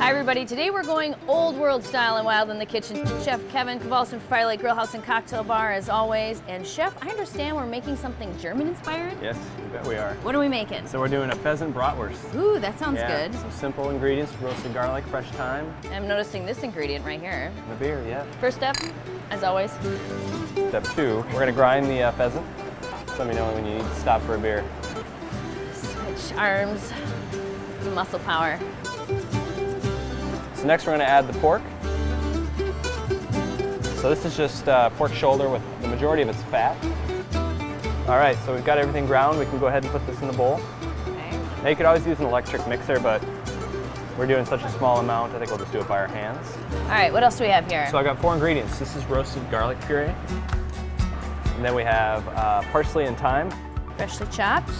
Hi everybody, today we're going old world style and wild in the kitchen. Chef Kevin Kowalski from Firelight Grillhouse and Cocktail Bar as always. And Chef, I understand we're making something German inspired? Yes, you bet we are. What are we making? So we're doing a pheasant bratwurst. Ooh, that sounds good. Some simple ingredients, roasted garlic, fresh thyme. I'm noticing this ingredient right here. And a beer, yeah. First step, as always. Step 2, we're gonna grind the pheasant. So let me know when you need to stop for a beer. Switch arms, muscle power. So next we're gonna add the pork. So this is just pork shoulder with the majority of its fat. All right, so we've got everything ground. We can go ahead and put this in the bowl. Okay. Now you could always use an electric mixer, but we're doing such a small amount, I think we'll just do it by our hands. All right, what else do we have here? So I got 4 ingredients. This is roasted garlic puree. And then we have parsley and thyme. Freshly chopped.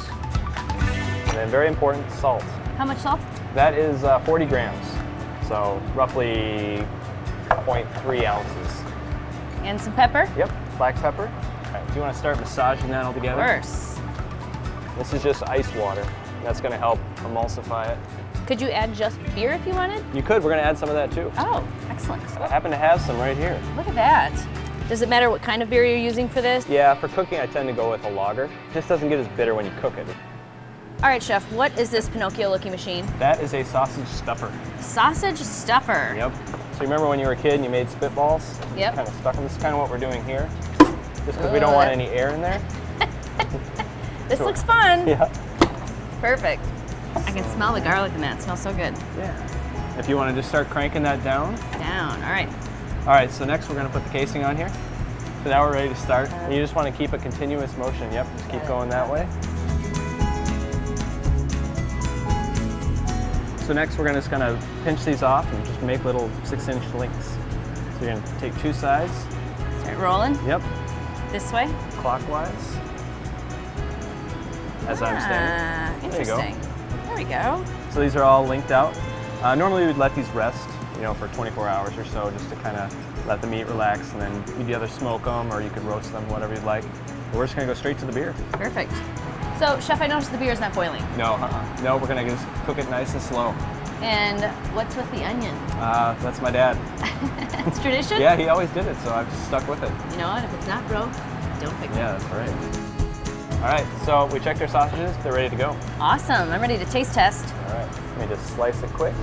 And then very important, salt. How much salt? That is 40 grams. So roughly 0.3 ounces. And some pepper? Yep, black pepper. All right, do you want to start massaging that all together? Of course. This is just ice water. That's going to help emulsify it. Could you add just beer if you wanted? You could. We're going to add some of that too. Oh, excellent. I happen to have some right here. Look at that. Does it matter what kind of beer you're using for this? Yeah, for cooking I tend to go with a lager. It just doesn't get as bitter when you cook it. All right, Chef, what is this Pinocchio-looking machine? That is a sausage stuffer. Sausage stuffer. Yep. So you remember when you were a kid and you made spitballs? Yep. Kind of stuck them. This is kind of what we're doing here. Just because we don't want any air in there. This looks fun. Yeah. Perfect. I can smell the garlic in that. It smells so good. Yeah. If you want to just start cranking that down. Down. All right. All right, so next we're going to put the casing on here. So now we're ready to start. And you just want to keep a continuous motion. Yep, just keep going that way. So next we're just going to pinch these off and just make little 6-inch links. So you're going to take 2 sides. Start rolling. Yep. This way. Clockwise. As I'm standing. Interesting. There we go. So these are all linked out. Normally we'd let these rest, for 24 hours or so, just to kind of let the meat relax, and then you'd either smoke them or you could roast them, whatever you'd like. But we're just going to go straight to the beer. Perfect. So, Chef, I noticed the beer is not boiling. No, no, we're going to just cook it nice and slow. And what's with the onion? That's my dad. It's tradition? Yeah, he always did it, so I've just stuck with it. You know what? If it's not broke, don't fix it. Yeah, that's right. All right, so we checked our sausages. They're ready to go. Awesome. I'm ready to taste test. All right, let me just slice it quick.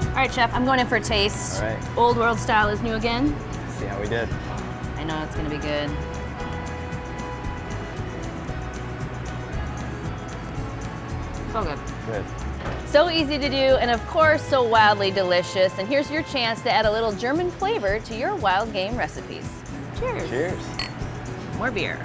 All right, Chef, I'm going in for a taste. All right. Old world style is new again. Let's see how we did. I know it's going to be good. So good. Good. So easy to do, and of course, so wildly delicious. And here's your chance to add a little German flavor to your wild game recipes. Cheers. Cheers. More beer.